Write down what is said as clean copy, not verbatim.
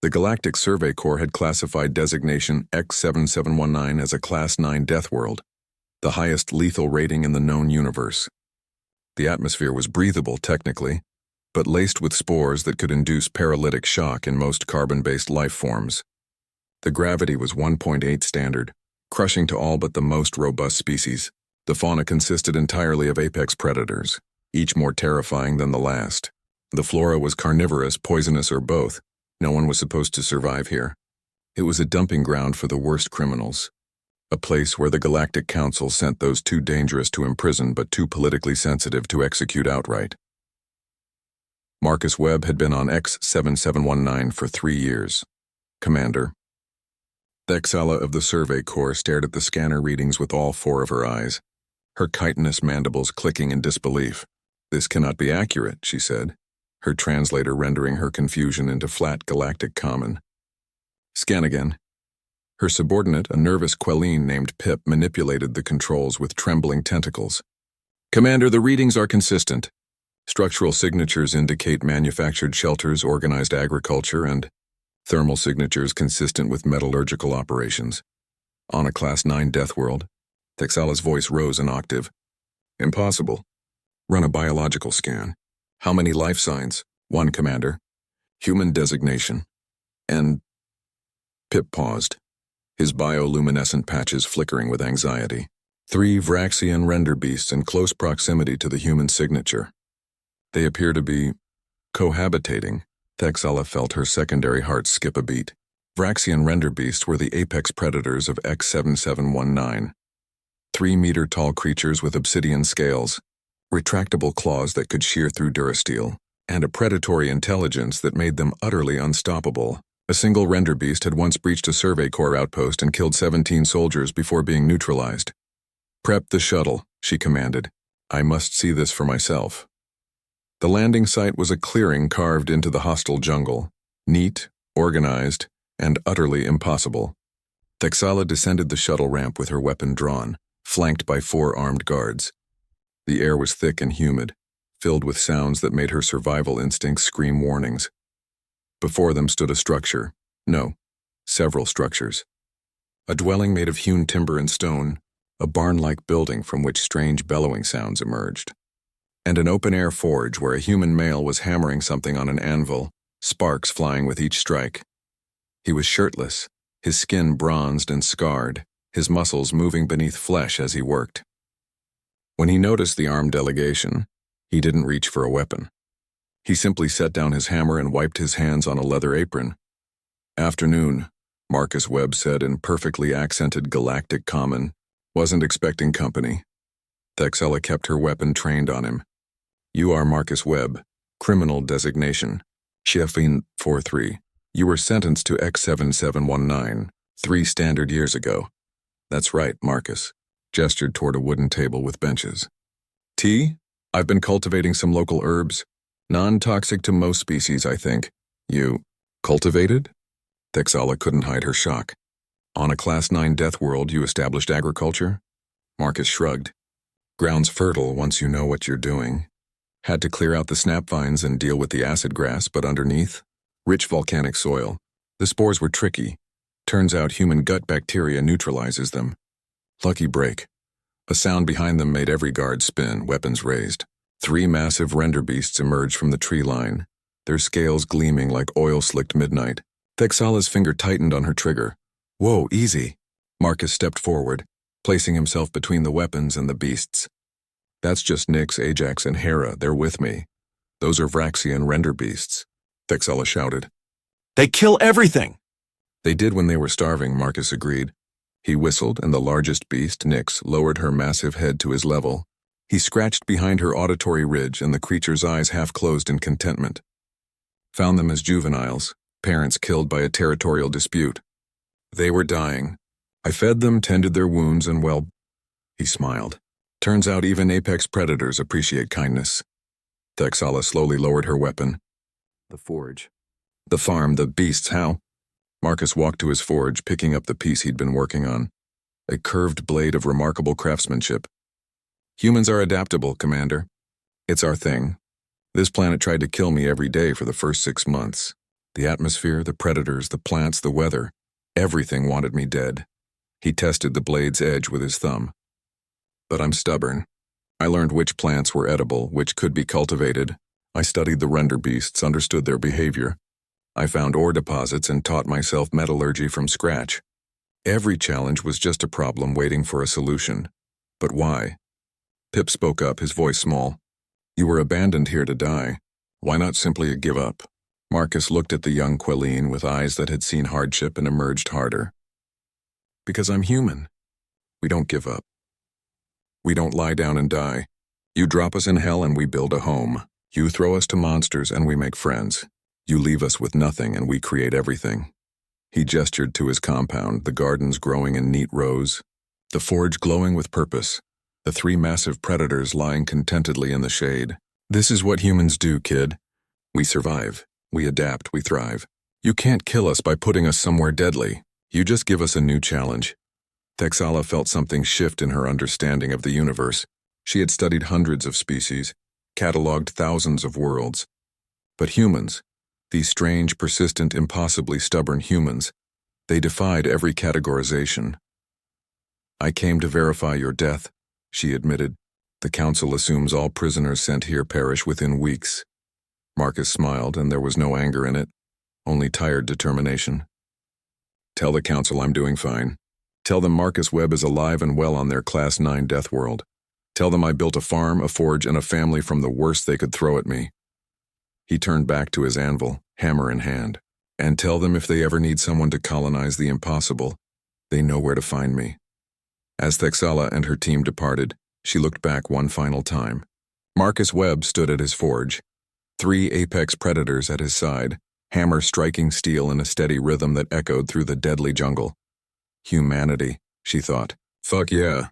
The Galactic Survey Corps had classified designation X7719 as a Class 9 death world, the highest lethal rating in the known universe. The atmosphere was breathable technically, but laced with spores that could induce paralytic shock in most carbon-based life forms. The gravity was 1.8 standard, crushing to all but the most robust species. The fauna consisted entirely of apex predators, each more terrifying than the last. The flora was carnivorous, poisonous, or both. No one was supposed to survive here. It was a dumping ground for the worst criminals, a place where the Galactic Council sent those too dangerous to imprison but too politically sensitive to execute outright. Marcus Webb had been on X7719 for 3 years. Commander. Thexala of the Survey Corps stared at the scanner readings with all 4 of her eyes, her chitinous mandibles clicking in disbelief. "This cannot be accurate," she said, her translator rendering her confusion into flat galactic common. "Scan again." Her subordinate, a nervous Quelline named Pip, manipulated the controls with trembling tentacles. "Commander, the readings are consistent. Structural signatures indicate manufactured shelters, organized agriculture, and thermal signatures consistent with metallurgical operations. On a Class 9 death world." Thexala's voice rose an octave. "Impossible. Run a biological scan." "How many life signs?" "1, Commander." "Human designation." "And—" Pip paused, his bioluminescent patches flickering with anxiety. 3 Vraxian render beasts in close proximity to the human signature. They appear to be cohabitating. Thexala felt her secondary heart skip a beat. Vraxian render beasts were the apex predators of X7719. 3-meter-tall creatures with obsidian scales, retractable claws that could shear through durasteel, and a predatory intelligence that made them utterly unstoppable. A single render beast had once breached a Survey Corps outpost and killed 17 soldiers before being neutralized. "Prep the shuttle," she commanded. "I must see this for myself." The landing site was a clearing carved into the hostile jungle, neat, organized, and utterly impossible. Thexala descended the shuttle ramp with her weapon drawn, flanked by 4 armed guards. The air was thick and humid, filled with sounds that made her survival instincts scream warnings. Before them stood a structure. No, several structures. A dwelling made of hewn timber and stone, a barn-like building from which strange bellowing sounds emerged, and an open-air forge where a human male was hammering something on an anvil, sparks flying with each strike. He was shirtless, his skin bronzed and scarred, his muscles moving beneath flesh as he worked. When he noticed the armed delegation, he didn't reach for a weapon. He simply set down his hammer and wiped his hands on a leather apron. "Afternoon," Marcus Webb said in perfectly accented galactic common. "Wasn't expecting company." Thexala kept her weapon trained on him. "You are Marcus Webb, criminal designation, HFY 43. You were sentenced to X7719, 3 standard years ago." "That's right," Marcus gestured toward a wooden table with benches. "Tea? I've been cultivating some local herbs. Non-toxic to most species, I think." "You cultivated?" Thexala couldn't hide her shock. "On a Class 9 death world, you established agriculture?" Marcus shrugged. "Ground's fertile once you know what you're doing. Had to clear out the snap vines and deal with the acid grass, but underneath, rich volcanic soil. The spores were tricky. Turns out human gut bacteria neutralizes them. Lucky break." A sound behind them made every guard spin, weapons raised. 3 massive render beasts emerged from the tree line, their scales gleaming like oil-slicked midnight. Thexala's finger tightened on her trigger. "Whoa, easy." Marcus stepped forward, placing himself between the weapons and the beasts. "That's just Nyx, Ajax, and Hera. They're with me. Those are Vraxian render beasts," Thexala shouted. "They kill everything!" "They did when they were starving," Marcus agreed. He whistled, and the largest beast, Nyx, lowered her massive head to his level. He scratched behind her auditory ridge, and the creature's eyes half closed in contentment. "Found them as juveniles, parents killed by a territorial dispute. They were dying. I fed them, tended their wounds, and well," he smiled. "Turns out even apex predators appreciate kindness." Thexala slowly lowered her weapon. "The forge." "The farm, the beasts, how?" Marcus walked to his forge, picking up the piece he'd been working on. A curved blade of remarkable craftsmanship. "Humans are adaptable, Commander. It's our thing. This planet tried to kill me every day for the first 6 months. The atmosphere, the predators, the plants, the weather, everything wanted me dead. He tested the blade's edge with his thumb. But I'm stubborn. I learned which plants were edible, which could be cultivated. I studied the render beasts, understood their behavior. I found ore deposits and taught myself metallurgy from scratch. Every challenge was just a problem waiting for a solution. But why? Pip spoke up, his voice small. You were abandoned here to die. Why not simply give up? Marcus looked at the young Quelline with eyes that had seen hardship and emerged harder. Because I'm human. We don't give up. We don't lie down and die. You drop us in hell and we build a home. You throw us to monsters and we make friends. You leave us with nothing and we create everything. He gestured to his compound, the gardens growing in neat rows, the forge glowing with purpose, the 3 massive predators lying contentedly in the shade. This is what humans do, kid. We survive. We adapt. We thrive. You can't kill us by putting us somewhere deadly. You just give us a new challenge. Texala felt something shift in her understanding of the universe. She had studied hundreds of species, catalogued thousands of worlds. But humans, these strange, persistent, impossibly stubborn humans, they defied every categorization. I came to verify your death, she admitted. The council assumes all prisoners sent here perish within weeks. Marcus smiled, and there was no anger in it, only tired determination. Tell the council I'm doing fine. Tell them Marcus Webb is alive and well on their Class-9 death world. Tell them I built a farm, a forge, and a family from the worst they could throw at me. He turned back to his anvil, hammer in hand. And tell them if they ever need someone to colonize the impossible, they know where to find me. As Texala and her team departed, she looked back one final time. Marcus Webb stood at his forge, 3 apex predators at his side, hammer striking steel in a steady rhythm that echoed through the deadly jungle. Humanity, she thought. Fuck yeah.